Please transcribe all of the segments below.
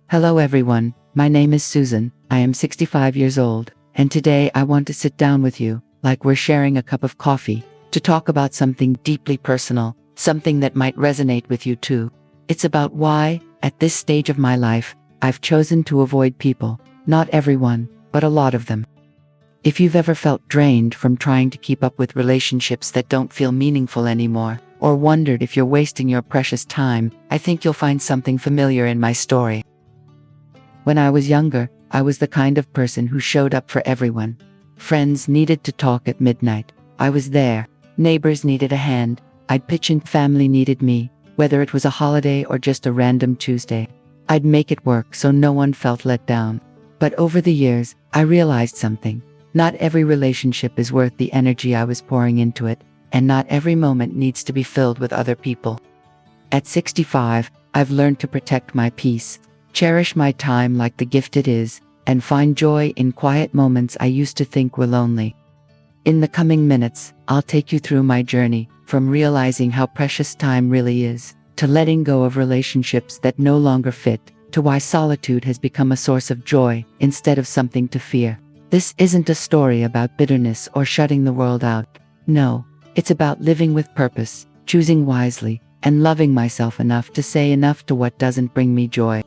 Hello everyone, my name is Susan, I am 65 years old, and today I want to sit down with you, like we're sharing a cup of coffee, to talk about something deeply personal, something that might resonate with you too. It's about why, at this stage of my life, I've chosen to avoid people, not everyone, but a lot of them. If you've ever felt drained from trying to keep up with relationships that don't feel meaningful anymore, or wondered if you're wasting your precious time, I think you'll find something familiar in my story. When I was younger, I was the kind of person who showed up for everyone. Friends needed to talk at midnight. I was there. Neighbors needed a hand. I'd pitch in. Family needed me, whether it was a holiday or just a random Tuesday. I'd make it work so no one felt let down. But over the years, I realized something. Not every relationship is worth the energy I was pouring into it, and not every moment needs to be filled with other people. At 65, I've learned to protect my peace, cherish my time like the gift it is, and find joy in quiet moments I used to think were lonely. In the coming minutes, I'll take you through my journey, from realizing how precious time really is, to letting go of relationships that no longer fit, to why solitude has become a source of joy instead of something to fear. This isn't a story about bitterness or shutting the world out. No, it's about living with purpose, choosing wisely, and loving myself enough to say enough to what doesn't bring me joy.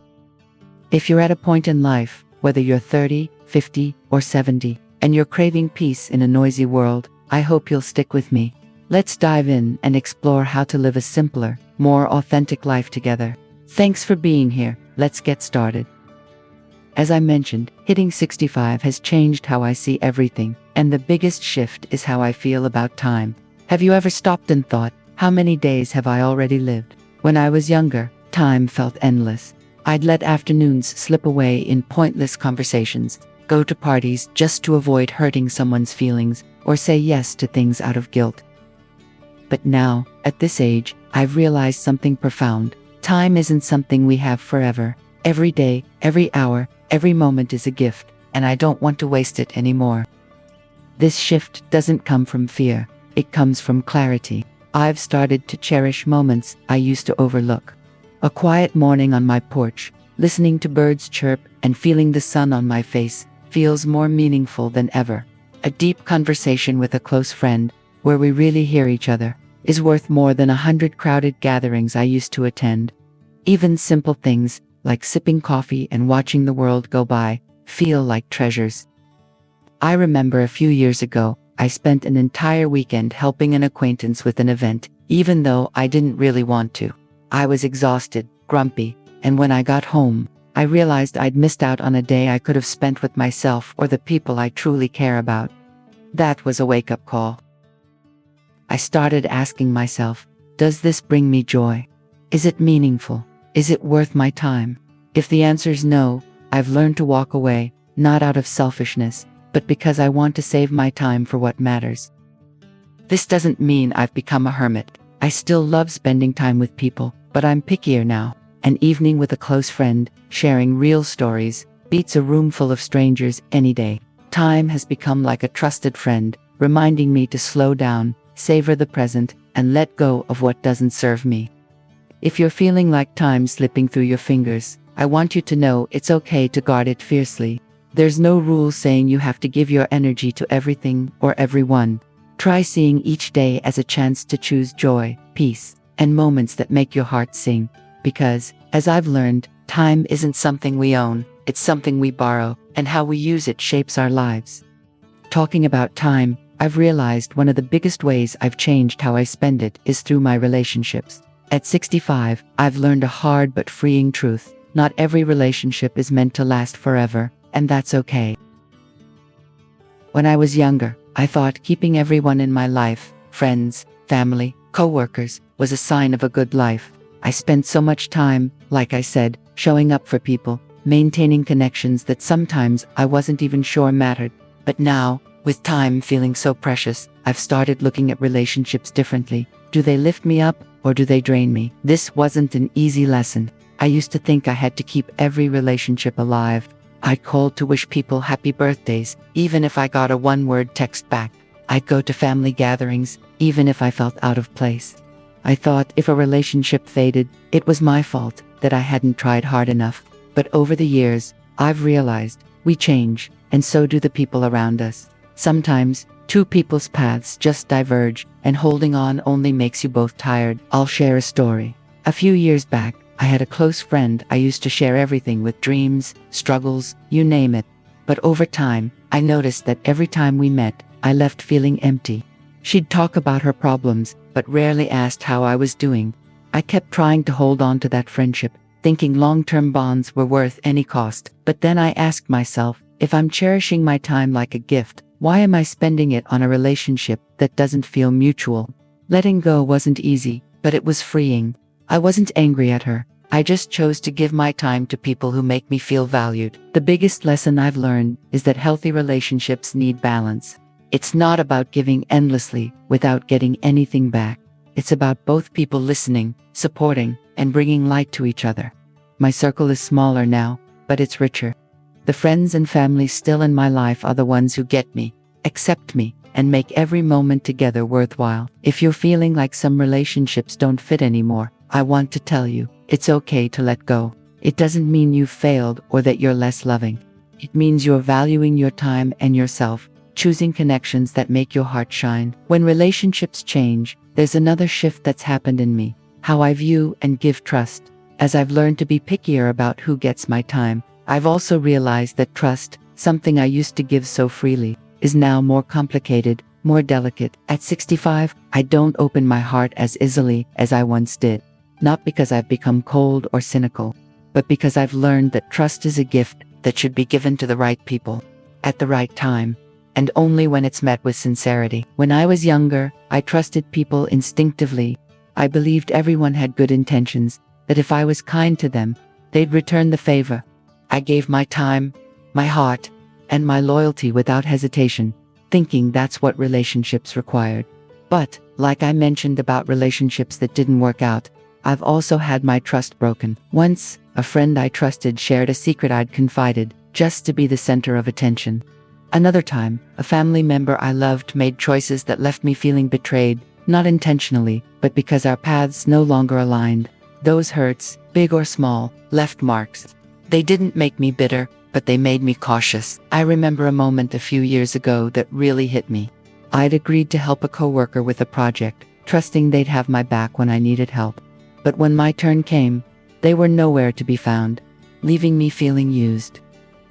If you're at a point in life, whether you're 30, 50, or 70, and you're craving peace in a noisy world, I hope you'll stick with me. Let's dive in and explore how to live a simpler, more authentic life together. Thanks for being here. Let's get started. As I mentioned, hitting 65 has changed how I see everything, and the biggest shift is how I feel about time. Have you ever stopped and thought, how many days have I already lived? When I was younger, time felt endless. I'd let afternoons slip away in pointless conversations, go to parties just to avoid hurting someone's feelings, or say yes to things out of guilt. But now, at this age, I've realized something profound. Time isn't something we have forever. Every day, every hour, every moment is a gift, and I don't want to waste it anymore. This shift doesn't come from fear, it comes from clarity. I've started to cherish moments I used to overlook. A quiet morning on my porch, listening to birds chirp and feeling the sun on my face, feels more meaningful than ever. A deep conversation with a close friend, where we really hear each other, is worth more than 100 crowded gatherings I used to attend. Even simple things, like sipping coffee and watching the world go by, feel like treasures. I remember a few years ago, I spent an entire weekend helping an acquaintance with an event, even though I didn't really want to. I was exhausted, grumpy, and when I got home, I realized I'd missed out on a day I could have spent with myself or the people I truly care about. That was a wake-up call. I started asking myself, does this bring me joy? Is it meaningful? Is it worth my time? If the answer's no, I've learned to walk away, not out of selfishness, but because I want to save my time for what matters. This doesn't mean I've become a hermit. I still love spending time with people, but I'm pickier now. An evening with a close friend, sharing real stories, beats a room full of strangers any day. Time has become like a trusted friend, reminding me to slow down, savor the present, and let go of what doesn't serve me. If you're feeling like time's slipping through your fingers, I want you to know it's okay to guard it fiercely. There's no rule saying you have to give your energy to everything or everyone. Try seeing each day as a chance to choose joy, peace, and moments that make your heart sing. Because, as I've learned, time isn't something we own, it's something we borrow, and how we use it shapes our lives. Talking about time, I've realized one of the biggest ways I've changed how I spend it is through my relationships. At 65, I've learned a hard but freeing truth. Not every relationship is meant to last forever, and that's okay. When I was younger, I thought keeping everyone in my life, friends, family, co-workers, was a sign of a good life. I spent so much time, like I said, showing up for people, maintaining connections that sometimes I wasn't even sure mattered. But now, with time feeling so precious, I've started looking at relationships differently. Do they lift me up, or do they drain me? This wasn't an easy lesson. I used to think I had to keep every relationship alive. I'd call to wish people happy birthdays, even if I got a one-word text back. I'd go to family gatherings, even if I felt out of place. I thought if a relationship faded, it was my fault, that I hadn't tried hard enough. But over the years, I've realized we change, and so do the people around us. Sometimes, two people's paths just diverge, and holding on only makes you both tired. I'll share a story. A few years back, I had a close friend I used to share everything with: dreams, struggles, you name it. But over time, I noticed that every time we met, I left feeling empty. She'd talk about her problems, but rarely asked how I was doing. I kept trying to hold on to that friendship, thinking long-term bonds were worth any cost. But then I asked myself, if I'm cherishing my time like a gift, why am I spending it on a relationship that doesn't feel mutual? Letting go wasn't easy, but it was freeing. I wasn't angry at her. I just chose to give my time to people who make me feel valued. The biggest lesson I've learned is that healthy relationships need balance. It's not about giving endlessly without getting anything back. It's about both people listening, supporting, and bringing light to each other. My circle is smaller now, but it's richer. The friends and family still in my life are the ones who get me, accept me, and make every moment together worthwhile. If you're feeling like some relationships don't fit anymore, I want to tell you, it's okay to let go. It doesn't mean you've failed or that you're less loving. It means you're valuing your time and yourself, choosing connections that make your heart shine. When relationships change, there's another shift that's happened in me: how I view and give trust. As I've learned to be pickier about who gets my time, I've also realized that trust, something I used to give so freely, is now more complicated, more delicate. At 65, I don't open my heart as easily as I once did. Not because I've become cold or cynical, but because I've learned that trust is a gift that should be given to the right people, at the right time, and only when it's met with sincerity. When I was younger, I trusted people instinctively. I believed everyone had good intentions, that if I was kind to them, they'd return the favor. I gave my time, my heart, and my loyalty without hesitation, thinking that's what relationships required. But, like I mentioned about relationships that didn't work out, I've also had my trust broken. Once, a friend I trusted shared a secret I'd confided, just to be the center of attention. Another time, a family member I loved made choices that left me feeling betrayed, not intentionally, but because our paths no longer aligned. Those hurts, big or small, left marks. They didn't make me bitter, but they made me cautious. I remember a moment a few years ago that really hit me. I'd agreed to help a coworker with a project, trusting they'd have my back when I needed help. But when my turn came, they were nowhere to be found, leaving me feeling used.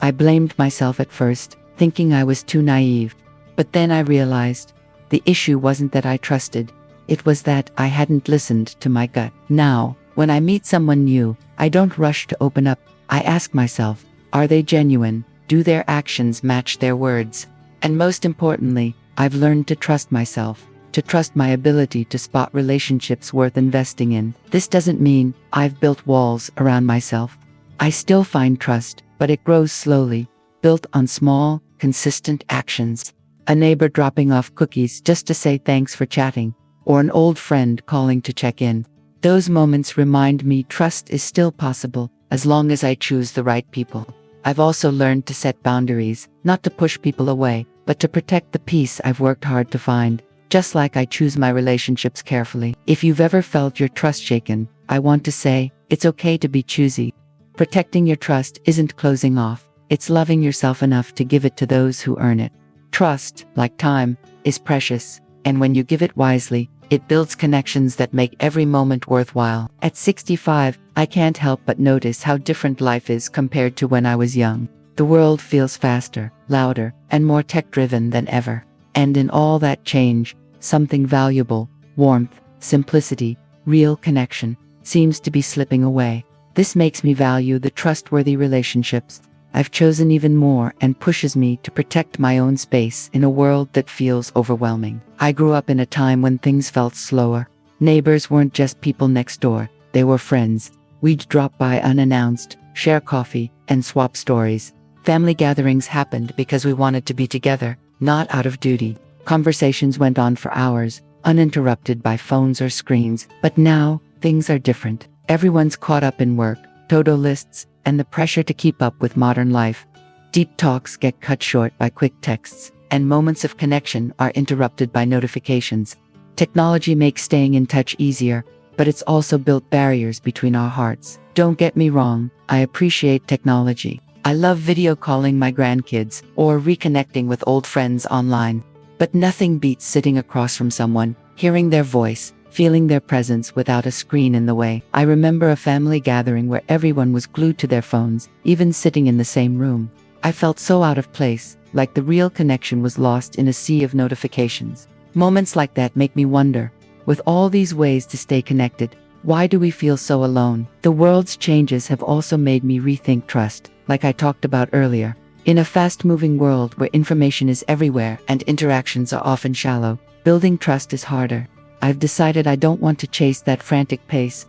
I blamed myself at first, thinking I was too naive. But then I realized, the issue wasn't that I trusted, it was that I hadn't listened to my gut. Now, when I meet someone new, I don't rush to open up. I ask myself, are they genuine? Do their actions match their words? And most importantly, I've learned to trust myself, to trust my ability to spot relationships worth investing in. This doesn't mean I've built walls around myself. I still find trust, but it grows slowly, built on small, consistent actions. A neighbor dropping off cookies just to say thanks for chatting, or an old friend calling to check in. Those moments remind me trust is still possible, as long as I choose the right people. I've also learned to set boundaries, not to push people away, but to protect the peace I've worked hard to find, just like I choose my relationships carefully. If you've ever felt your trust shaken, I want to say, it's okay to be choosy. Protecting your trust isn't closing off, it's loving yourself enough to give it to those who earn it. Trust, like time, is precious, and when you give it wisely, it builds connections that make every moment worthwhile. At 65, I can't help but notice how different life is compared to when I was young. The world feels faster, louder, and more tech-driven than ever. And in all that change, something valuable, warmth, simplicity, real connection, seems to be slipping away. This makes me value the trustworthy relationships I've chosen even more and pushes me to protect my own space in a world that feels overwhelming. I grew up in a time when things felt slower. Neighbors weren't just people next door, they were friends. We'd drop by unannounced, share coffee, and swap stories. Family gatherings happened because we wanted to be together, not out of duty. Conversations went on for hours, uninterrupted by phones or screens. But now, things are different. Everyone's caught up in work, to-do lists, and the pressure to keep up with modern life. Deep talks get cut short by quick texts, and moments of connection are interrupted by notifications. Technology makes staying in touch easier, but it's also built barriers between our hearts. Don't get me wrong, I appreciate technology. I love video calling my grandkids or reconnecting with old friends online. But nothing beats sitting across from someone, hearing their voice, feeling their presence without a screen in the way. I remember a family gathering where everyone was glued to their phones, even sitting in the same room. I felt so out of place, like the real connection was lost in a sea of notifications. Moments like that make me wonder, with all these ways to stay connected, why do we feel so alone? The world's changes have also made me rethink trust, like I talked about earlier. In a fast-moving world where information is everywhere and interactions are often shallow, building trust is harder. I've decided I don't want to chase that frantic pace.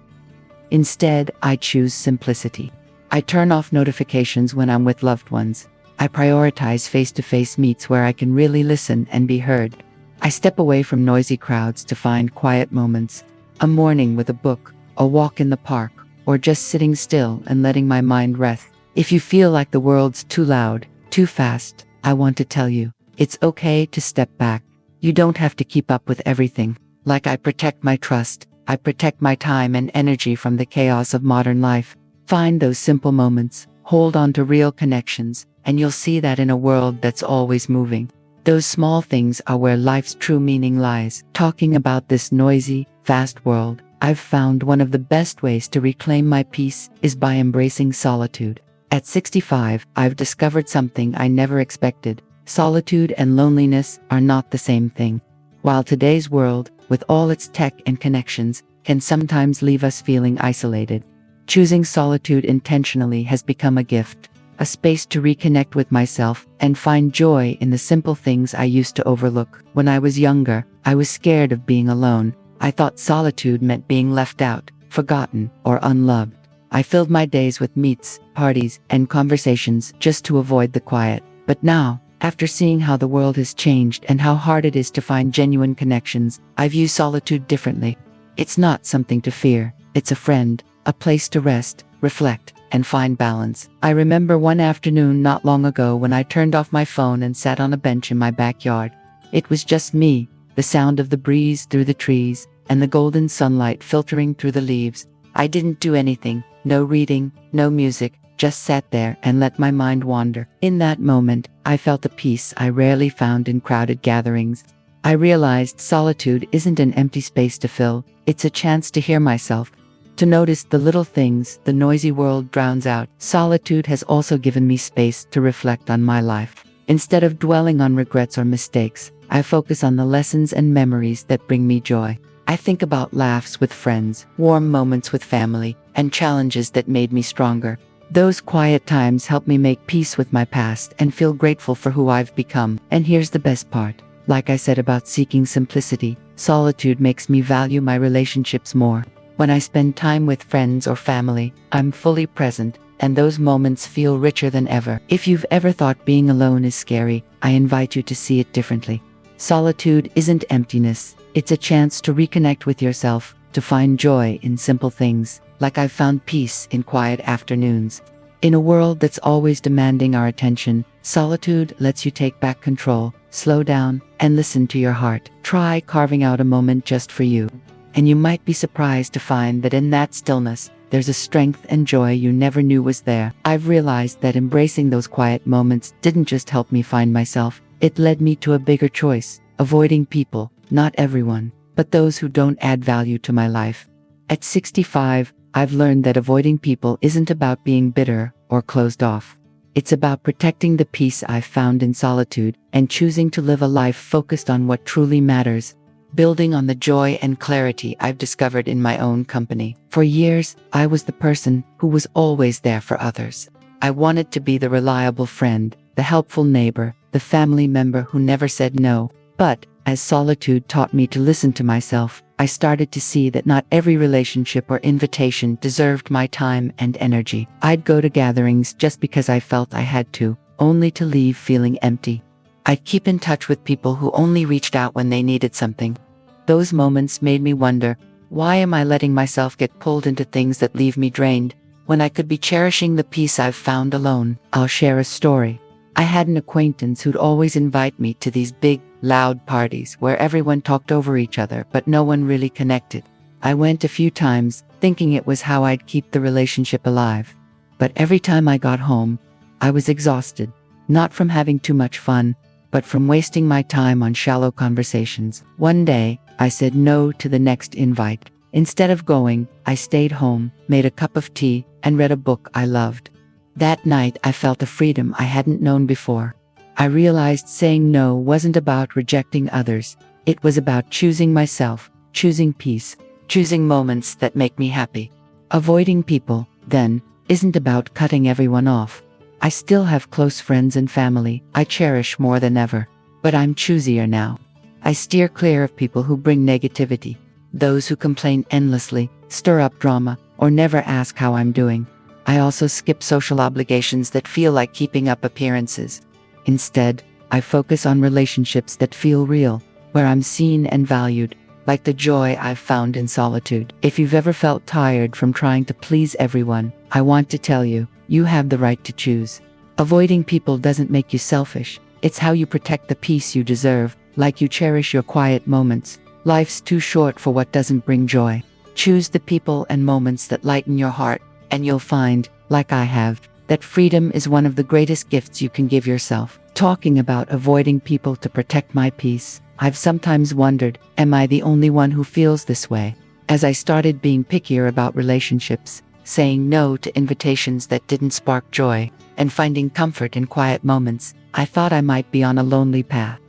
Instead, I choose simplicity. I turn off notifications when I'm with loved ones. I prioritize face-to-face meets where I can really listen and be heard. I step away from noisy crowds to find quiet moments. A morning with a book, a walk in the park, or just sitting still and letting my mind rest. If you feel like the world's too loud, too fast, I want to tell you, it's okay to step back. You don't have to keep up with everything. Like I protect my trust, I protect my time and energy from the chaos of modern life. Find those simple moments, hold on to real connections, and you'll see that in a world that's always moving. Those small things are where life's true meaning lies. Talking about this noisy, fast world, I've found one of the best ways to reclaim my peace is by embracing solitude. At 65, I've discovered something I never expected. Solitude and loneliness are not the same thing. While today's world, with all its tech and connections, can sometimes leave us feeling isolated, choosing solitude intentionally has become a gift, a space to reconnect with myself and find joy in the simple things I used to overlook. When I was younger, I was scared of being alone. I thought solitude meant being left out, forgotten, or unloved. I filled my days with meets, parties, and conversations just to avoid the quiet. But now, after seeing how the world has changed and how hard it is to find genuine connections, I view solitude differently. It's not something to fear. It's a friend, a place to rest, reflect, and find balance. I remember one afternoon not long ago when I turned off my phone and sat on a bench in my backyard. It was just me, the sound of the breeze through the trees, and the golden sunlight filtering through the leaves. I didn't do anything, no reading, no music, just sat there and let my mind wander. In that moment, I felt a peace I rarely found in crowded gatherings. I realized solitude isn't an empty space to fill, it's a chance to hear myself, to notice the little things the noisy world drowns out. Solitude has also given me space to reflect on my life. Instead of dwelling on regrets or mistakes, I focus on the lessons and memories that bring me joy. I think about laughs with friends, warm moments with family, and challenges that made me stronger. Those quiet times help me make peace with my past and feel grateful for who I've become. And here's the best part. Like I said about seeking simplicity, solitude makes me value my relationships more. When I spend time with friends or family, I'm fully present, and those moments feel richer than ever. If you've ever thought being alone is scary, I invite you to see it differently. Solitude isn't emptiness. It's a chance to reconnect with yourself, to find joy in simple things, like I've found peace in quiet afternoons. In a world that's always demanding our attention, solitude lets you take back control, slow down, and listen to your heart. Try carving out a moment just for you. And you might be surprised to find that in that stillness, there's a strength and joy you never knew was there. I've realized that embracing those quiet moments didn't just help me find myself, it led me to a bigger choice, avoiding people, not everyone, but those who don't add value to my life. At 65, I've learned that avoiding people isn't about being bitter or closed off. It's about protecting the peace I've found in solitude and choosing to live a life focused on what truly matters, building on the joy and clarity I've discovered in my own company. For years, I was the person who was always there for others. I wanted to be the reliable friend, the helpful neighbor, the family member who never said no. But, as solitude taught me to listen to myself, I started to see that not every relationship or invitation deserved my time and energy. I'd go to gatherings just because I felt I had to, only to leave feeling empty. I'd keep in touch with people who only reached out when they needed something. Those moments made me wonder, why am I letting myself get pulled into things that leave me drained, when I could be cherishing the peace I've found alone? I'll share a story. I had an acquaintance who'd always invite me to these big, loud parties where everyone talked over each other but no one really connected. I went a few times, thinking it was how I'd keep the relationship alive. But every time I got home, I was exhausted, not from having too much fun, but from wasting my time on shallow conversations. One day, I said no to the next invite. Instead of going, I stayed home, made a cup of tea, and read a book I loved. That night, I felt a freedom I hadn't known before. I realized saying no wasn't about rejecting others. It was about choosing myself, choosing peace, choosing moments that make me happy. Avoiding people, then, isn't about cutting everyone off. I still have close friends and family I cherish more than ever, but I'm choosier now. I steer clear of people who bring negativity, those who complain endlessly, stir up drama, or never ask how I'm doing. I also skip social obligations that feel like keeping up appearances. Instead, I focus on relationships that feel real, where I'm seen and valued, like the joy I've found in solitude. If you've ever felt tired from trying to please everyone, I want to tell you, you have the right to choose. Avoiding people doesn't make you selfish. It's how you protect the peace you deserve, like you cherish your quiet moments. Life's too short for what doesn't bring joy. Choose the people and moments that lighten your heart, and you'll find, like I have, that freedom is one of the greatest gifts you can give yourself. Talking about avoiding people to protect my peace, I've sometimes wondered, am I the only one who feels this way? As I started being pickier about relationships, saying no to invitations that didn't spark joy, and finding comfort in quiet moments, I thought I might be on a lonely path.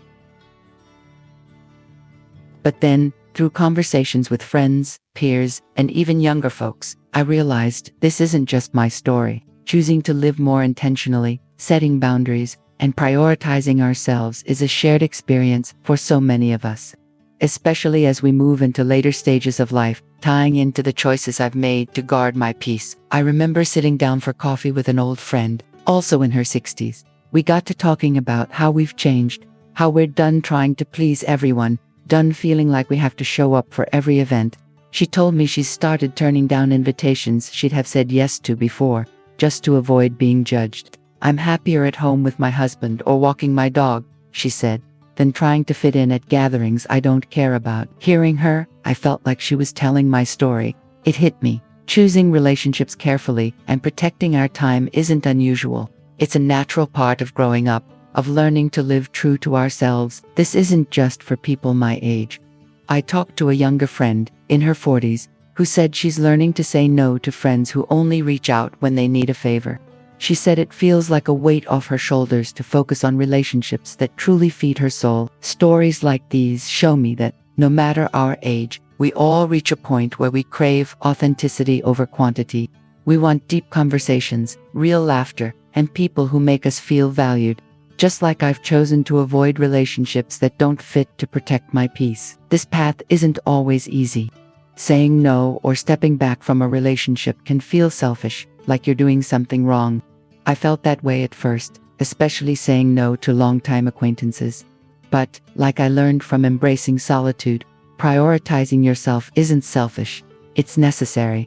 But then, through conversations with friends, peers, and even younger folks, I realized this isn't just my story. Choosing to live more intentionally, setting boundaries, and prioritizing ourselves is a shared experience for so many of us. Especially as we move into later stages of life, tying into the choices I've made to guard my peace. I remember sitting down for coffee with an old friend, also in her 60s. We got to talking about how we've changed, how we're done trying to please everyone, done feeling like we have to show up for every event. She told me she's started turning down invitations she'd have said yes to before, just to avoid being judged. I'm happier at home with my husband or walking my dog, she said, than trying to fit in at gatherings I don't care about. Hearing her, I felt like she was telling my story. It hit me. Choosing relationships carefully and protecting our time isn't unusual. It's a natural part of growing up, of learning to live true to ourselves. This isn't just for people my age. I talked to a younger friend, in her 40s, who said she's learning to say no to friends who only reach out when they need a favor. She said it feels like a weight off her shoulders to focus on relationships that truly feed her soul. Stories like these show me that, no matter our age, we all reach a point where we crave authenticity over quantity. We want deep conversations, real laughter, and people who make us feel valued. Just like I've chosen to avoid relationships that don't fit to protect my peace. This path isn't always easy. Saying no or stepping back from a relationship can feel selfish, like you're doing something wrong. I felt that way at first, especially saying no to longtime acquaintances. But, like I learned from embracing solitude, prioritizing yourself isn't selfish, it's necessary.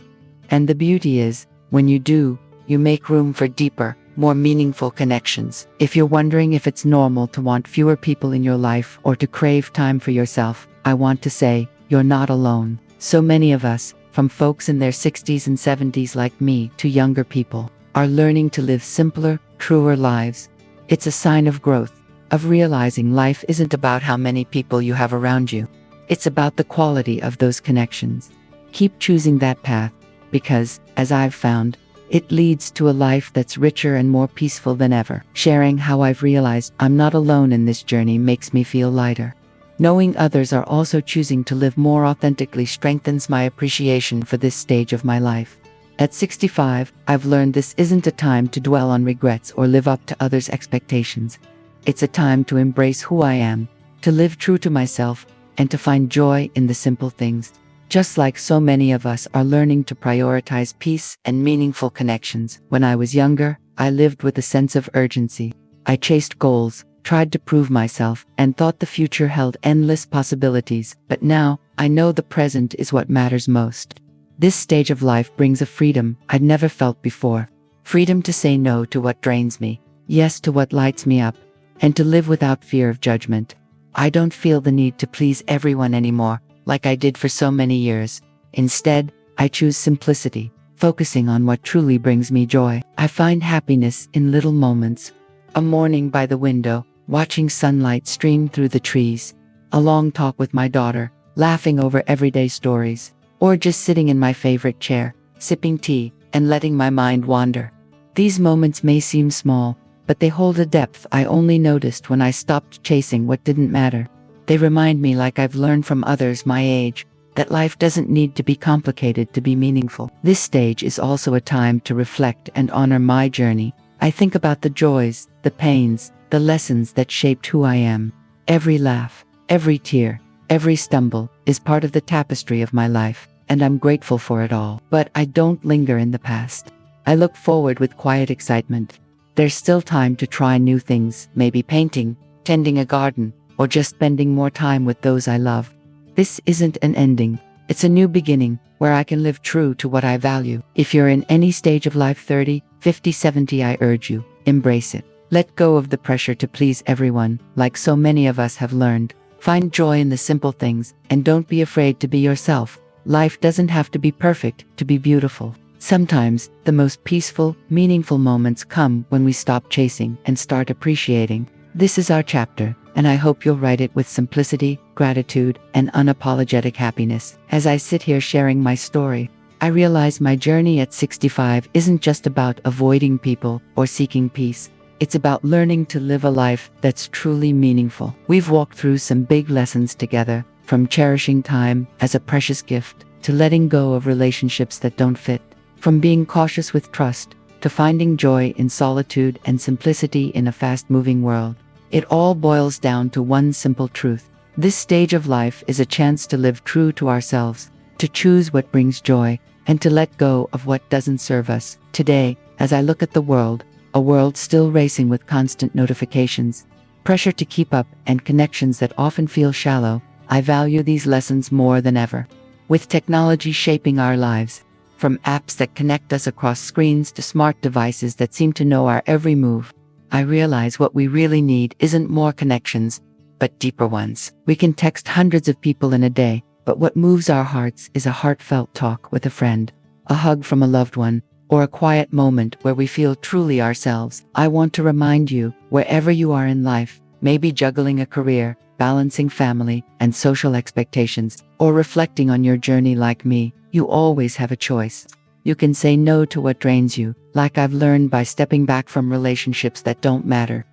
And the beauty is, when you do, you make room for deeper, more meaningful connections. If you're wondering if it's normal to want fewer people in your life or to crave time for yourself, I want to say, you're not alone. So many of us, from folks in their 60s and 70s like me to younger people, are learning to live simpler, truer lives. It's a sign of growth, of realizing life isn't about how many people you have around you. It's about the quality of those connections. Keep choosing that path, because, as I've found, it leads to a life that's richer and more peaceful than ever. Sharing how I've realized I'm not alone in this journey makes me feel lighter. Knowing others are also choosing to live more authentically strengthens my appreciation for this stage of my life. At 65, I've learned this isn't a time to dwell on regrets or live up to others' expectations. It's a time to embrace who I am, to live true to myself, and to find joy in the simple things. Just like so many of us are learning to prioritize peace and meaningful connections. When I was younger, I lived with a sense of urgency. I chased goals, tried to prove myself, and thought the future held endless possibilities. But now, I know the present is what matters most. This stage of life brings a freedom I'd never felt before. Freedom to say no to what drains me, yes to what lights me up, and to live without fear of judgment. I don't feel the need to please everyone anymore, like I did for so many years. Instead, I choose simplicity, focusing on what truly brings me joy. I find happiness in little moments. A morning by the window, watching sunlight stream through the trees. A long talk with my daughter, laughing over everyday stories. Or just sitting in my favorite chair, sipping tea, and letting my mind wander. These moments may seem small, but they hold a depth I only noticed when I stopped chasing what didn't matter. They remind me, like I've learned from others my age, that life doesn't need to be complicated to be meaningful. This stage is also a time to reflect and honor my journey. I think about the joys, the pains, the lessons that shaped who I am. Every laugh, every tear, every stumble is part of the tapestry of my life, and I'm grateful for it all. But I don't linger in the past. I look forward with quiet excitement. There's still time to try new things, maybe painting, tending a garden, or just spending more time with those I love. This isn't an ending, it's a new beginning, where I can live true to what I value. If you're in any stage of life, 30, 50, 70, I urge you, embrace it. Let go of the pressure to please everyone, like so many of us have learned. Find joy in the simple things, and don't be afraid to be yourself. Life doesn't have to be perfect to be beautiful. Sometimes, the most peaceful, meaningful moments come when we stop chasing and start appreciating. This is our chapter, and I hope you'll write it with simplicity, gratitude, and unapologetic happiness. As I sit here sharing my story, I realize my journey at 65 isn't just about avoiding people or seeking peace. It's about learning to live a life that's truly meaningful. We've walked through some big lessons together, from cherishing time as a precious gift to letting go of relationships that don't fit, from being cautious with trust to finding joy in solitude and simplicity in a fast-moving world. It all boils down to one simple truth. This stage of life is a chance to live true to ourselves, to choose what brings joy, and to let go of what doesn't serve us. Today, as I look at the world, a world still racing with constant notifications, pressure to keep up, and connections that often feel shallow, I value these lessons more than ever. With technology shaping our lives, from apps that connect us across screens to smart devices that seem to know our every move, I realize what we really need isn't more connections, but deeper ones. We can text hundreds of people in a day, but what moves our hearts is a heartfelt talk with a friend, a hug from a loved one, or a quiet moment where we feel truly ourselves. I want to remind you, wherever you are in life, maybe juggling a career, balancing family and social expectations, or reflecting on your journey like me, you always have a choice. You can say no to what drains you, like I've learned by stepping back from relationships that don't matter.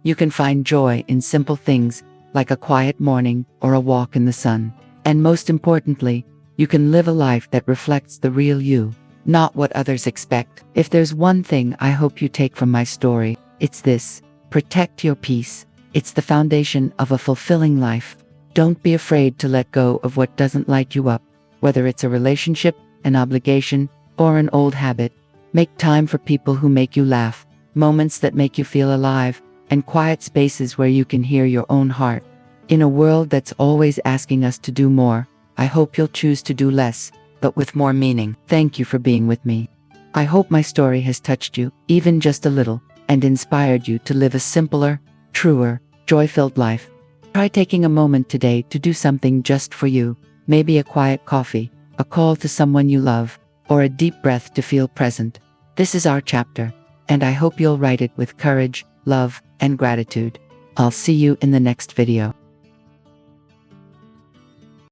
You can find joy in simple things, like a quiet morning or a walk in the sun. And most importantly, you can live a life that reflects the real you, not what others expect. If there's one thing I hope you take from my story, it's this: protect your peace. It's the foundation of a fulfilling life. Don't be afraid to let go of what doesn't light you up, whether it's a relationship, an obligation, or an old habit. Make time for people who make you laugh, moments that make you feel alive, and quiet spaces where you can hear your own heart. In a world that's always asking us to do more, I hope you'll choose to do less, but with more meaning. Thank you for being with me. I hope my story has touched you, even just a little, and inspired you to live a simpler, truer, joy-filled life. Try taking a moment today to do something just for you, maybe a quiet coffee, a call to someone you love, or a deep breath to feel present. This is our chapter, and I hope you'll write it with courage, love, and gratitude. I'll see you in the next video.